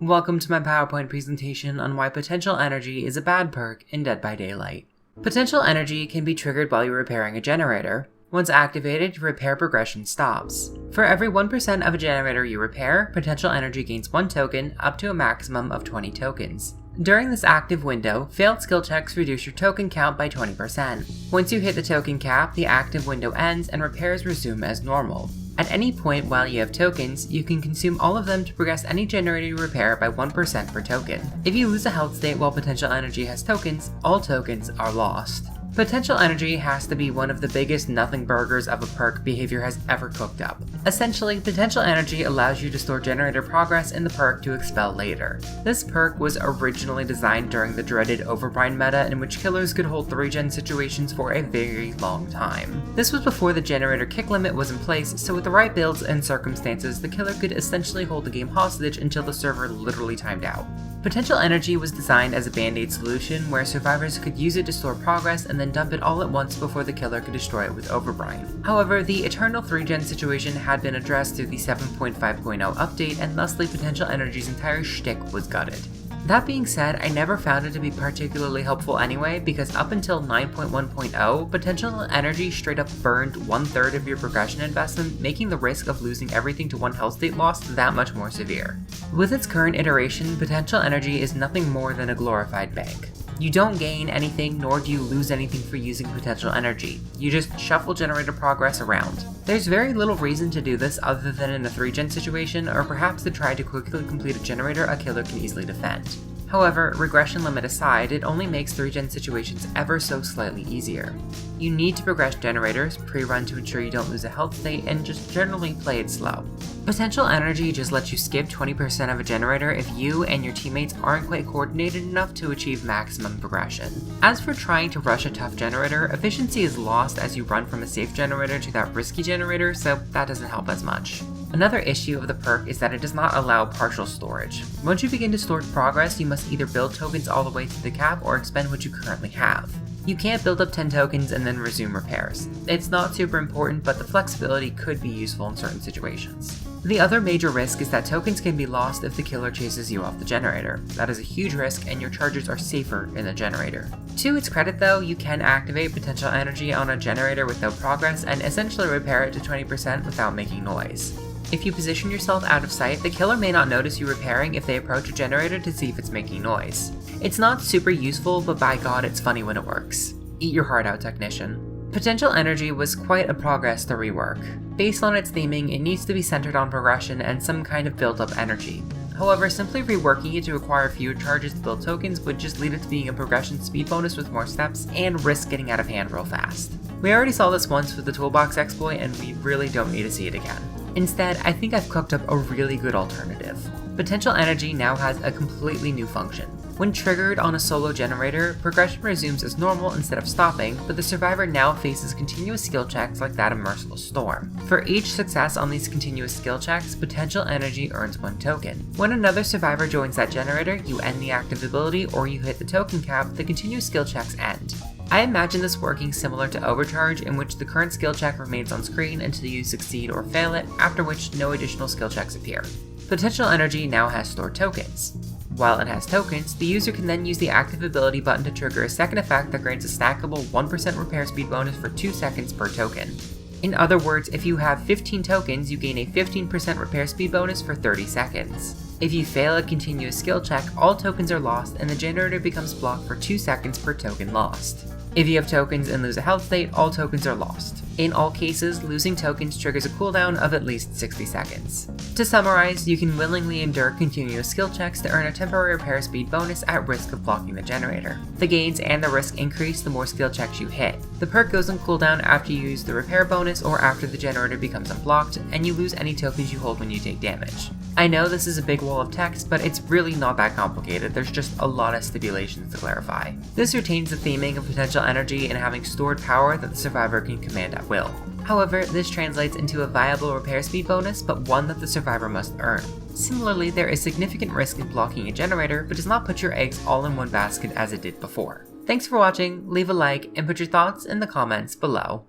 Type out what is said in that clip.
Welcome to my PowerPoint presentation on why potential energy is a bad perk in Dead by Daylight. Potential energy can be triggered while you're repairing a generator. Once activated, repair progression stops. For every 1% of a generator you repair, potential energy gains 1 token, up to a maximum of 20 tokens. During this active window, failed skill checks reduce your token count by 20%. Once you hit the token cap, the active window ends and repairs resume as normal. At any point while you have tokens, you can consume all of them to progress any generator you repair by 1% per token. If you lose a health state while potential energy has tokens, all tokens are lost. Potential energy has to be one of the biggest nothing burgers of a perk behavior has ever cooked up. Essentially, potential energy allows you to store generator progress in the perk to expel later. This perk was originally designed during the dreaded Overbrine meta in which killers could hold 3-gen situations for a very long time. This was before the generator kick limit was in place, so with the right builds and circumstances, the killer could essentially hold the game hostage until the server literally timed out. Potential energy was designed as a band-aid solution where survivors could use it to store progress and then dump it all at once before the killer could destroy it with Overbrine. However, the eternal 3-gen situation had been addressed through the 7.5.0 update, and thusly potential energy's entire shtick was gutted. That being said, I never found it to be particularly helpful anyway, because up until 9.1.0, potential energy straight up burned 1/3 of your progression investment, making the risk of losing everything to 1 health state loss that much more severe. With its current iteration, potential energy is nothing more than a glorified bank. You don't gain anything, nor do you lose anything for using potential energy. You just shuffle generator progress around. There's very little reason to do this other than in a 3-gen situation, or perhaps to try to quickly complete a generator a killer can easily defend. However, regression limit aside, it only makes 3-gen situations ever so slightly easier. You need to progress generators, pre-run to ensure you don't lose a health state, and just generally play it slow. Potential energy just lets you skip 20% of a generator if you and your teammates aren't quite coordinated enough to achieve maximum progression. As for trying to rush a tough generator, efficiency is lost as you run from a safe generator to that risky generator, so that doesn't help as much. Another issue of the perk is that it does not allow partial storage. Once you begin to store progress, you must either build tokens all the way to the cap or expend what you currently have. You can't build up 10 tokens and then resume repairs. It's not super important, but the flexibility could be useful in certain situations. The other major risk is that tokens can be lost if the killer chases you off the generator. That is a huge risk, and your charges are safer in the generator. To its credit though, you can activate potential energy on a generator without progress and essentially repair it to 20% without making noise. If you position yourself out of sight, the killer may not notice you repairing if they approach a generator to see if it's making noise. It's not super useful, but by god it's funny when it works. Eat your heart out, technician. Potential energy was quite a progress to rework. Based on its theming, it needs to be centered on progression and some kind of built-up energy. However, simply reworking it to acquire fewer charges to build tokens would just lead it to being a progression speed bonus with more steps and risk getting out of hand real fast. We already saw this once with the toolbox exploit, and we really don't need to see it again. Instead, I think I've cooked up a really good alternative. Potential energy now has a completely new function. When triggered on a solo generator, progression resumes as normal instead of stopping, but the survivor now faces continuous skill checks like that of Merciless Storm. For each success on these continuous skill checks, potential energy earns 1 token. When another survivor joins that generator, you end the active ability or you hit the token cap, the continuous skill checks end. I imagine this working similar to Overcharge, in which the current skill check remains on screen until you succeed or fail it, after which no additional skill checks appear. Potential energy now has stored tokens. While it has tokens, the user can then use the active ability button to trigger a second effect that grants a stackable 1% repair speed bonus for 2 seconds per token. In other words, if you have 15 tokens, you gain a 15% repair speed bonus for 30 seconds. If you fail a continuous skill check, all tokens are lost and the generator becomes blocked for 2 seconds per token lost. If you have tokens and lose a health state, all tokens are lost. In all cases, losing tokens triggers a cooldown of at least 60 seconds. To summarize, you can willingly endure continuous skill checks to earn a temporary repair speed bonus at risk of blocking the generator. The gains and the risk increase the more skill checks you hit. The perk goes on cooldown after you use the repair bonus or after the generator becomes unblocked, and you lose any tokens you hold when you take damage. I know this is a big wall of text, but it's really not that complicated. There's just a lot of stipulations to clarify. This retains the theming of potential energy and having stored power that the survivor can command at will. However, this translates into a viable repair speed bonus, but one that the survivor must earn. Similarly, there is significant risk in blocking a generator, but does not put your eggs all in one basket as it did before. Thanks for watching, leave a like, and put your thoughts in the comments below.